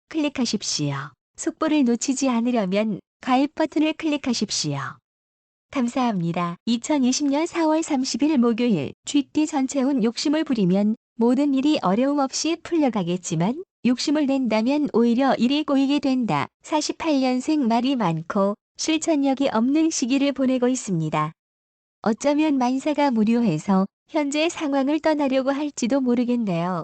클릭하십시오. 속보를 놓치지 않으려면 가입 버튼을 클릭하십시오. 감사합니다. 2020년 4월 30일 목요일 쥐띠 전체운 욕심을 부리면 모든 일이 어려움 없이 풀려가겠지만 욕심을 낸다면 오히려 일이 꼬이게 된다. 48년생 말이 많고 실천력이 없는 시기를 보내고 있습니다. 어쩌면 만사가 무료해서 현재 상황을 떠나려고 할지도 모르겠네요.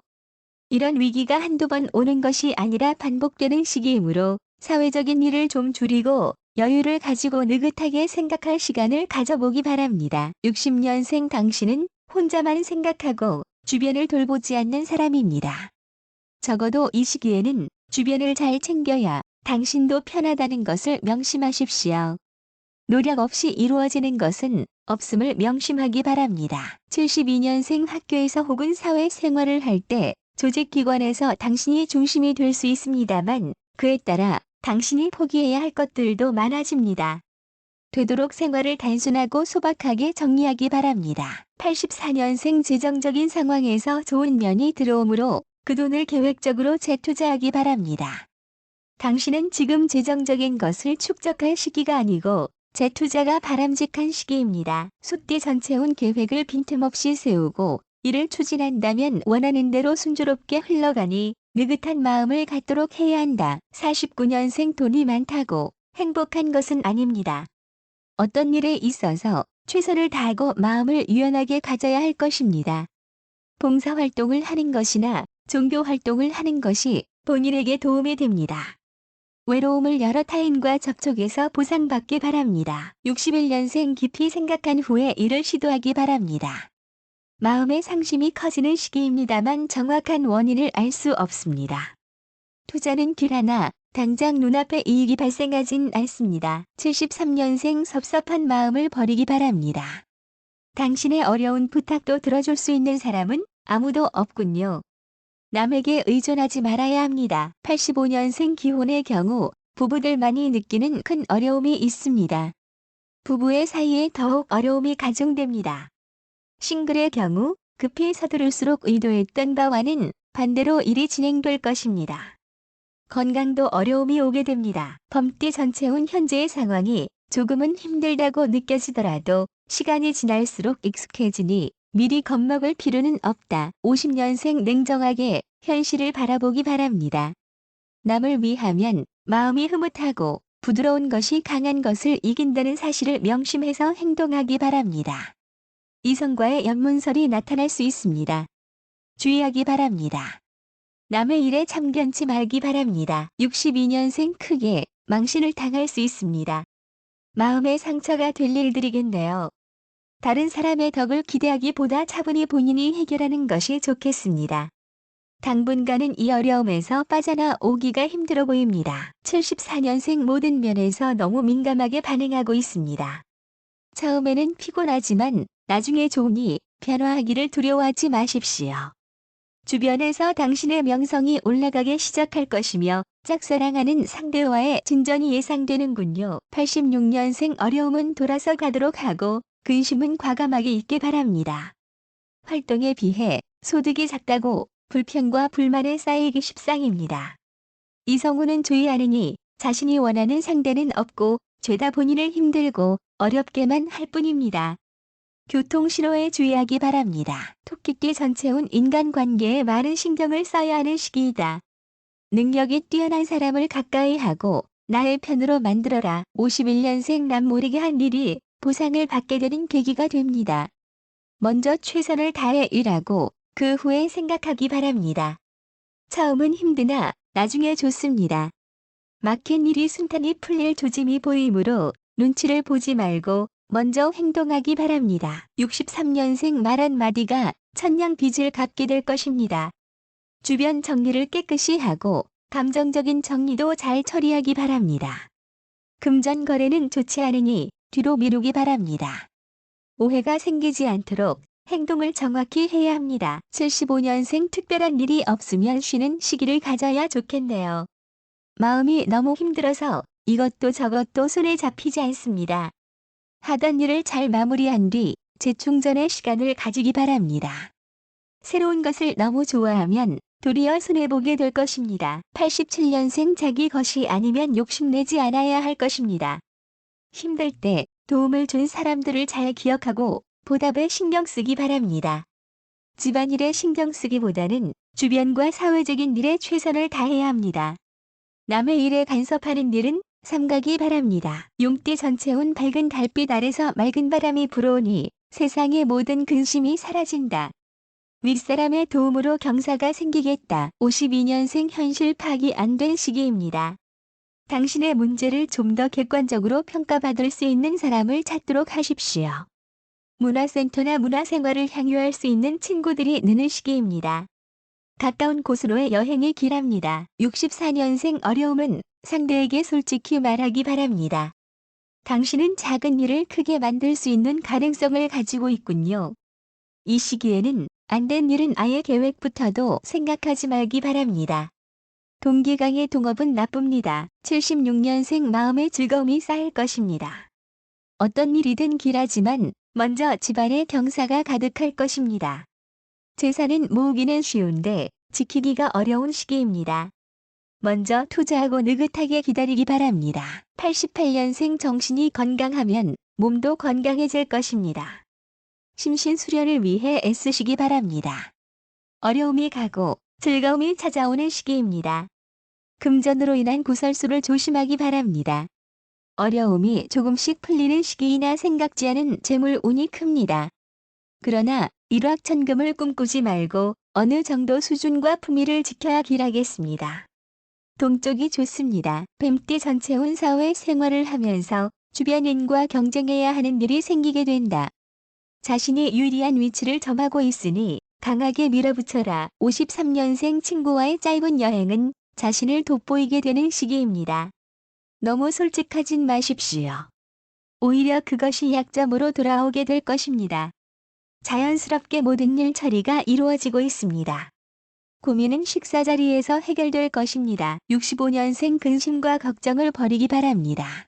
이런 위기가 한두 번 오는 것이 아니라 반복되는 시기이므로 사회적인 일을 좀 줄이고 여유를 가지고 느긋하게 생각할 시간을 가져보기 바랍니다. 60년생 당신은 혼자만 생각하고 주변을 돌보지 않는 사람입니다. 적어도 이 시기에는 주변을 잘 챙겨야 당신도 편하다는 것을 명심하십시오. 노력 없이 이루어지는 것은 없음을 명심하기 바랍니다. 72년생 학교에서 혹은 사회생활을 할 때 조직기관에서 당신이 중심이 될 수 있습니다만 그에 따라 당신이 포기해야 할 것들도 많아집니다. 되도록 생활을 단순하고 소박하게 정리하기 바랍니다. 84년생 재정적인 상황에서 좋은 면이 들어오므로 그 돈을 계획적으로 재투자하기 바랍니다. 당신은 지금 재정적인 것을 축적할 시기가 아니고 재투자가 바람직한 시기입니다. 숫띠 전체운 계획을 빈틈없이 세우고 이를 추진한다면 원하는 대로 순조롭게 흘러가니 느긋한 마음을 갖도록 해야 한다. 49년생 돈이 많다고 행복한 것은 아닙니다. 어떤 일에 있어서 최선을 다하고 마음을 유연하게 가져야 할 것입니다. 봉사활동을 하는 것이나 종교활동을 하는 것이 본인에게 도움이 됩니다. 외로움을 여러 타인과 접촉해서 보상받기 바랍니다. 61년생 깊이 생각한 후에 일을 시도하기 바랍니다. 마음의 상심이 커지는 시기입니다만 정확한 원인을 알 수 없습니다. 투자는 딜하나 당장 눈앞에 이익이 발생하진 않습니다. 73년생 섭섭한 마음을 버리기 바랍니다. 당신의 어려운 부탁도 들어줄 수 있는 사람은 아무도 없군요. 남에게 의존하지 말아야 합니다. 85년생 기혼의 경우 부부들만이 느끼는 큰 어려움이 있습니다. 부부의 사이에 더욱 어려움이 가중됩니다. 싱글의 경우 급히 서두를수록 의도했던 바와는 반대로 일이 진행될 것입니다. 건강도 어려움이 오게 됩니다. 범띠 전체운 현재의 상황이 조금은 힘들다고 느껴지더라도 시간이 지날수록 익숙해지니 미리 겁먹을 필요는 없다. 50년생 냉정하게 현실을 바라보기 바랍니다. 남을 위하면 마음이 흐뭇하고 부드러운 것이 강한 것을 이긴다는 사실을 명심해서 행동하기 바랍니다. 이성과의 연문설이 나타날 수 있습니다. 주의하기 바랍니다. 남의 일에 참견치 말기 바랍니다. 62년생 크게 망신을 당할 수 있습니다. 마음의 상처가 될 일들이겠네요. 다른 사람의 덕을 기대하기보다 차분히 본인이 해결하는 것이 좋겠습니다. 당분간은 이 어려움에서 빠져나오기가 힘들어 보입니다. 74년생 모든 면에서 너무 민감하게 반응하고 있습니다. 처음에는 피곤하지만 나중에 좋으니 변화하기를 두려워하지 마십시오. 주변에서 당신의 명성이 올라가기 시작할 것이며 짝사랑하는 상대와의 진전이 예상되는군요. 86년생 어려움은 돌아서 가도록 하고 근심은 과감하게 잊기 바랍니다. 활동에 비해 소득이 작다고 불평과 불만에 쌓이기 십상입니다. 이성운은 좋이하느니 자신이 원하는 상대는 없고 죄다 본인을 힘들고 어렵게만 할 뿐입니다. 교통신호에 주의하기 바랍니다. 토끼띠 전체운 인간관계에 많은 신경을 써야 하는 시기이다. 능력이 뛰어난 사람을 가까이 하고 나의 편으로 만들어라. 51년생 남 모르게 한 일이 보상을 받게 되는 계기가 됩니다. 먼저 최선을 다해 일하고 그 후에 생각하기 바랍니다. 처음은 힘드나 나중에 좋습니다. 막힌 일이 순탄히 풀릴 조짐이 보이므로 눈치를 보지 말고 먼저 행동하기 바랍니다. 63년생 말 한마디가 천냥 빚을 갚게 될 것입니다. 주변 정리를 깨끗이 하고 감정적인 정리도 잘 처리하기 바랍니다. 금전 거래는 좋지 않으니 뒤로 미루기 바랍니다. 오해가 생기지 않도록 행동을 정확히 해야 합니다. 75년생 특별한 일이 없으면 쉬는 시기를 가져야 좋겠네요. 마음이 너무 힘들어서 이것도 저것도 손에 잡히지 않습니다. 하던 일을 잘 마무리한 뒤 재충전의 시간을 가지기 바랍니다. 새로운 것을 너무 좋아하면 도리어 손해보게 될 것입니다. 87년생 자기 것이 아니면 욕심내지 않아야 할 것입니다. 힘들 때 도움을 준 사람들을 잘 기억하고 보답에 신경 쓰기 바랍니다. 집안일에 신경 쓰기보다는 주변과 사회적인 일에 최선을 다해야 합니다. 남의 일에 간섭하는 일은 삼가기 바랍니다. 용띠 전체운 밝은 달빛 아래서 맑은 바람이 불어오니 세상의 모든 근심이 사라진다. 윗사람의 도움으로 경사가 생기겠다. 52년생 현실 파악이 안 된 시기입니다. 당신의 문제를 좀 더 객관적으로 평가받을 수 있는 사람을 찾도록 하십시오. 문화센터나 문화생활을 향유할 수 있는 친구들이 느는 시기입니다. 가까운 곳으로의 여행이 길합니다. 64년생 어려움은 상대에게 솔직히 말하기 바랍니다. 당신은 작은 일을 크게 만들 수 있는 가능성을 가지고 있군요. 이 시기에는 안 된 일은 아예 계획부터도 생각하지 말기 바랍니다. 동기강의 동업은 나쁩니다. 76년생 마음의 즐거움이 쌓일 것입니다. 어떤 일이든 길하지만 먼저 집안에 경사가 가득할 것입니다. 재산은 모으기는 쉬운데 지키기가 어려운 시기입니다. 먼저 투자하고 느긋하게 기다리기 바랍니다. 88년생 정신이 건강하면 몸도 건강해질 것입니다. 심신수련을 위해 애쓰시기 바랍니다. 어려움이 가고 즐거움이 찾아오는 시기입니다. 금전으로 인한 구설수를 조심하기 바랍니다. 어려움이 조금씩 풀리는 시기이나 생각지 않은 재물 운이 큽니다. 그러나 일확천금을 꿈꾸지 말고 어느 정도 수준과 품위를 지켜야 길하겠습니다. 동쪽이 좋습니다. 뱀띠 전체운 사회 생활을 하면서 주변인과 경쟁해야 하는 일이 생기게 된다. 자신이 유리한 위치를 점하고 있으니 강하게 밀어붙여라. 53년생 친구와의 짧은 여행은 자신을 돋보이게 되는 시기입니다. 너무 솔직하진 마십시오. 오히려 그것이 약점으로 돌아오게 될 것입니다. 자연스럽게 모든 일 처리가 이루어지고 있습니다. 고민은 식사 자리에서 해결될 것입니다. 65년생 근심과 걱정을 버리기 바랍니다.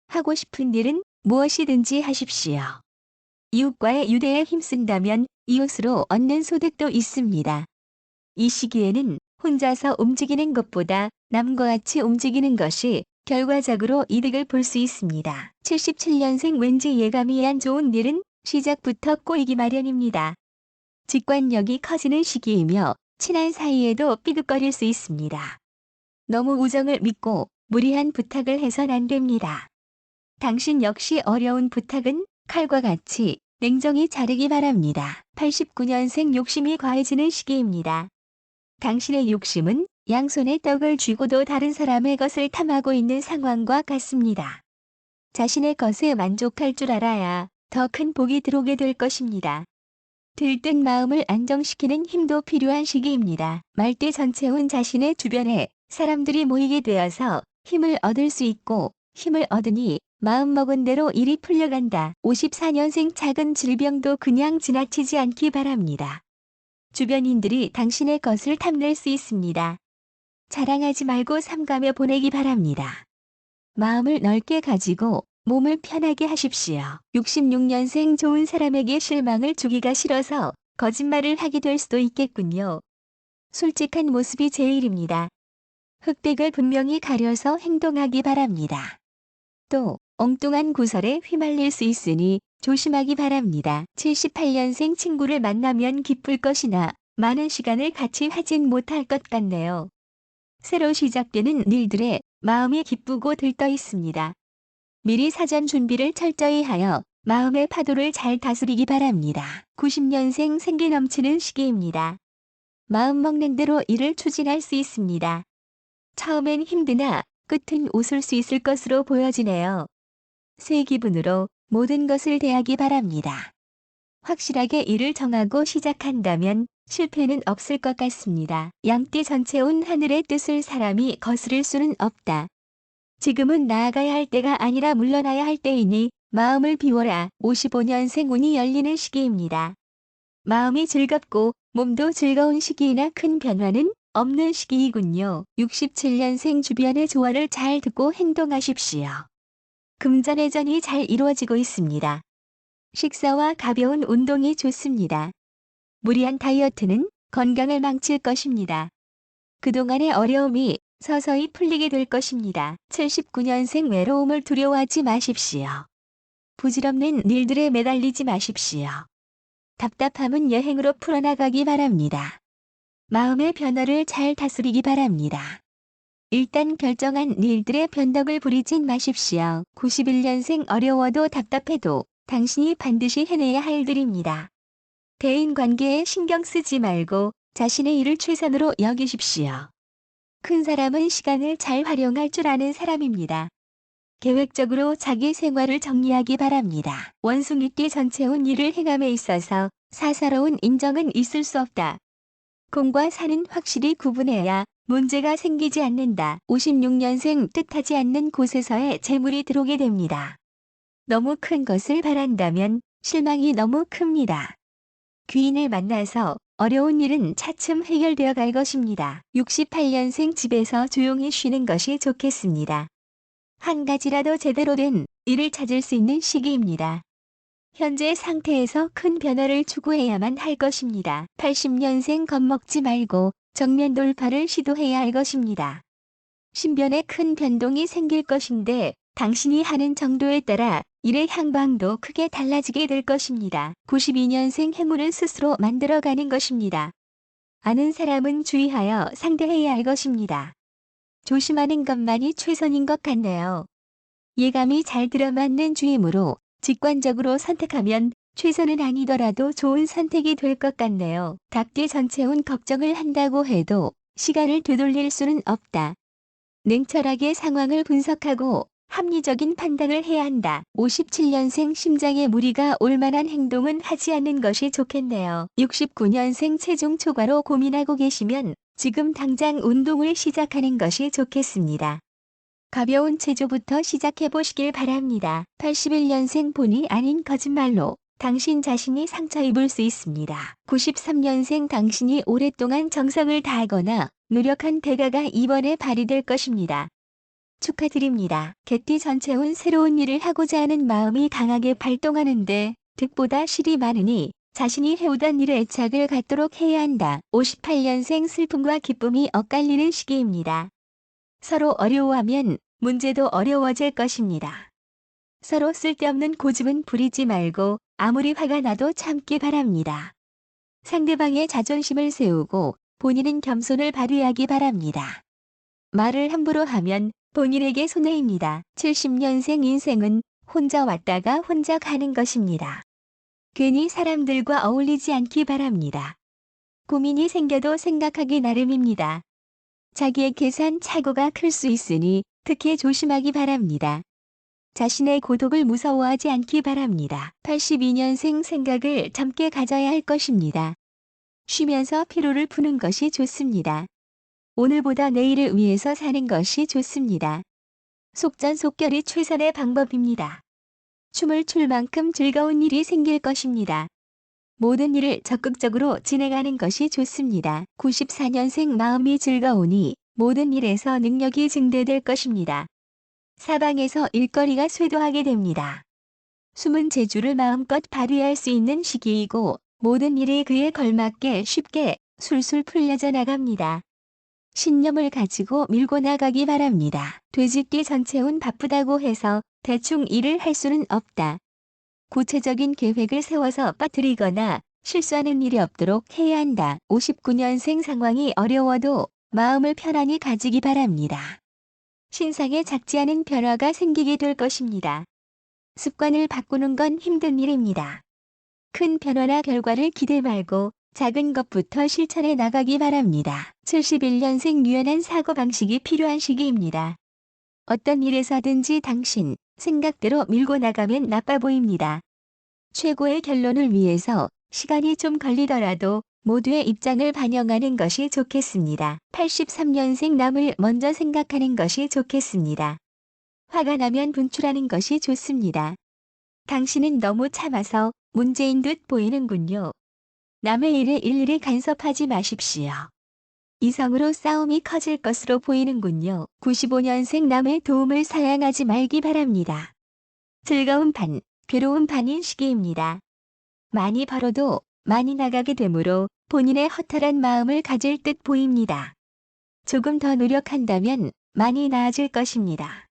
하고 싶은 일은 무엇이든지 하십시오. 이웃과의 유대에 힘쓴다면 이웃으로 얻는 소득도 있습니다. 이 시기에는 혼자서 움직이는 것보다 남과 같이 움직이는 것이 결과적으로 이득을 볼 수 있습니다. 77년생 왠지 예감이 안 좋은 일은 시작부터 꼬이기 마련입니다. 직관력이 커지는 시기이며 친한 사이에도 삐걱거릴 수 있습니다. 너무 우정을 믿고 무리한 부탁을 해선 안 됩니다. 당신 역시 어려운 부탁은 칼과 같이 냉정히 자르기 바랍니다. 89년생 욕심이 과해지는 시기입니다. 당신의 욕심은 양손에 떡을 쥐고도 다른 사람의 것을 탐하고 있는 상황과 같습니다. 자신의 것에 만족할 줄 알아야 더 큰 복이 들어오게 될 것입니다. 들뜬 마음을 안정시키는 힘도 필요한 시기입니다. 말띠 전체운 자신의 주변에 사람들이 모이게 되어서 힘을 얻을 수 있고 힘을 얻으니 마음먹은 대로 일이 풀려간다. 54년생 작은 질병도 그냥 지나치지 않기 바랍니다. 주변인들이 당신의 것을 탐낼 수 있습니다. 자랑하지 말고 삼가며 보내기 바랍니다. 마음을 넓게 가지고 몸을 편하게 하십시오. 66년생 좋은 사람에게 실망을 주기가 싫어서 거짓말을 하게 될 수도 있겠군요. 솔직한 모습이 제일입니다. 흑백을 분명히 가려서 행동하기 바랍니다. 또 엉뚱한 구설에 휘말릴 수 있으니 조심하기 바랍니다. 78년생 친구를 만나면 기쁠 것이나 많은 시간을 같이 하진 못할 것 같네요. 새로 시작되는 일들에 마음이 기쁘고 들떠 있습니다. 미리 사전 준비를 철저히 하여 마음의 파도를 잘 다스리기 바랍니다. 90년생 생기 넘치는 시기입니다. 마음 먹는 대로 일을 추진할 수 있습니다. 처음엔 힘드나 끝은 웃을 수 있을 것으로 보여지네요. 새 기분으로 모든 것을 대하기 바랍니다. 확실하게 일을 정하고 시작한다면 실패는 없을 것 같습니다. 양띠 전체 온 하늘의 뜻을 사람이 거스를 수는 없다. 지금은 나아가야 할 때가 아니라 물러나야 할 때이니 마음을 비워라. 55년생 운이 열리는 시기입니다. 마음이 즐겁고 몸도 즐거운 시기이나 큰 변화는 없는 시기이군요. 67년생 주변의 조언을 잘 듣고 행동하십시오. 금전회전이 잘 이루어지고 있습니다. 식사와 가벼운 운동이 좋습니다. 무리한 다이어트는 건강을 망칠 것입니다. 그동안의 어려움이 서서히 풀리게 될 것입니다. 79년생 외로움을 두려워하지 마십시오. 부질없는 일들에 매달리지 마십시오. 답답함은 여행으로 풀어나가기 바랍니다. 마음의 변화를 잘 다스리기 바랍니다. 일단 결정한 일들의 변덕을 부리진 마십시오. 91년생 어려워도 답답해도 당신이 반드시 해내야 할 일들입니다. 대인관계에 신경 쓰지 말고 자신의 일을 최선으로 여기십시오. 큰 사람은 시간을 잘 활용할 줄 아는 사람입니다. 계획적으로 자기 생활을 정리하기 바랍니다. 원숭이띠 전체운 일을 행함에 있어서 사사로운 인정은 있을 수 없다. 공과 사는 확실히 구분해야 문제가 생기지 않는다. 56년생 뜻하지 않는 곳에서의 재물이 들어오게 됩니다. 너무 큰 것을 바란다면 실망이 너무 큽니다. 귀인을 만나서 어려운 일은 차츰 해결되어 갈 것입니다. 68년생 집에서 조용히 쉬는 것이 좋겠습니다. 한 가지라도 제대로 된 일을 찾을 수 있는 시기입니다. 현재 상태에서 큰 변화를 추구해야만 할 것입니다. 80년생 겁먹지 말고 정면 돌파를 시도해야 할 것입니다. 신변에 큰 변동이 생길 것인데 당신이 하는 정도에 따라 일의 향방도 크게 달라지게 될 것입니다. 92년생 행운은 스스로 만들어가는 것입니다. 아는 사람은 주의하여 상대해야 할 것입니다. 조심하는 것만이 최선인 것 같네요. 예감이 잘 들어맞는 주임으로 직관적으로 선택하면 최선은 아니더라도 좋은 선택이 될 것 같네요. 닭띠 전체운 걱정을 한다고 해도 시간을 되돌릴 수는 없다. 냉철하게 상황을 분석하고 합리적인 판단을 해야 한다. 57년생 심장에 무리가 올 만한 행동은 하지 않는 것이 좋겠네요. 69년생 체중 초과로 고민하고 계시면 지금 당장 운동을 시작하는 것이 좋겠습니다. 가벼운 체조부터 시작해 보시길 바랍니다. 81년생 본의 아닌 거짓말로 당신 자신이 상처 입을 수 있습니다. 93년생 당신이 오랫동안 정성을 다하거나 노력한 대가가 이번에 발휘될 것입니다. 축하드립니다. 개띠 전체운 새로운 일을 하고자 하는 마음이 강하게 발동하는데 득보다 실이 많으니 자신이 해오던 일에 애착을 갖도록 해야 한다. 58년생 슬픔과 기쁨이 엇갈리는 시기입니다. 서로 어려워하면 문제도 어려워질 것입니다. 서로 쓸데없는 고집은 부리지 말고 아무리 화가 나도 참기 바랍니다. 상대방의 자존심을 세우고 본인은 겸손을 발휘하기 바랍니다. 말을 함부로 하면 본인에게 손해입니다. 70년생 인생은 혼자 왔다가 혼자 가는 것입니다. 괜히 사람들과 어울리지 않기 바랍니다. 고민이 생겨도 생각하기 나름입니다. 자기의 계산 착오가 클 수 있으니 특히 조심하기 바랍니다. 자신의 고독을 무서워하지 않기 바랍니다. 82년생 생각을 젊게 가져야 할 것입니다. 쉬면서 피로를 푸는 것이 좋습니다. 오늘보다 내일을 위해서 사는 것이 좋습니다. 속전속결이 최선의 방법입니다. 춤을 출 만큼 즐거운 일이 생길 것입니다. 모든 일을 적극적으로 진행하는 것이 좋습니다. 94년생 마음이 즐거우니 모든 일에서 능력이 증대될 것입니다. 사방에서 일거리가 쇄도하게 됩니다. 숨은 재주를 마음껏 발휘할 수 있는 시기이고 모든 일이 그에 걸맞게 쉽게 술술 풀려져 나갑니다. 신념을 가지고 밀고 나가기 바랍니다. 돼지띠 전체운 바쁘다고 해서 대충 일을 할 수는 없다. 구체적인 계획을 세워서 빠뜨리거나 실수하는 일이 없도록 해야 한다. 59년생 상황이 어려워도 마음을 편안히 가지기 바랍니다. 신상에 작지 않은 변화가 생기게 될 것입니다. 습관을 바꾸는 건 힘든 일입니다. 큰 변화나 결과를 기대 말고 작은 것부터 실천해 나가기 바랍니다. 71년생 유연한 사고방식이 필요한 시기입니다. 어떤 일에서든지 당신 생각대로 밀고 나가면 나빠 보입니다. 최고의 결론을 위해서 시간이 좀 걸리더라도 모두의 입장을 반영하는 것이 좋겠습니다. 83년생 남을 먼저 생각하는 것이 좋겠습니다. 화가 나면 분출하는 것이 좋습니다. 당신은 너무 참아서 문제인 듯 보이는군요. 남의 일에 일일이 간섭하지 마십시오. 이성으로 싸움이 커질 것으로 보이는군요. 95년생 남의 도움을 사양하지 말기 바랍니다. 즐거운 반, 괴로운 반인 시기입니다. 많이 벌어도 많이 나가게 되므로 본인의 허탈한 마음을 가질 듯 보입니다. 조금 더 노력한다면 많이 나아질 것입니다.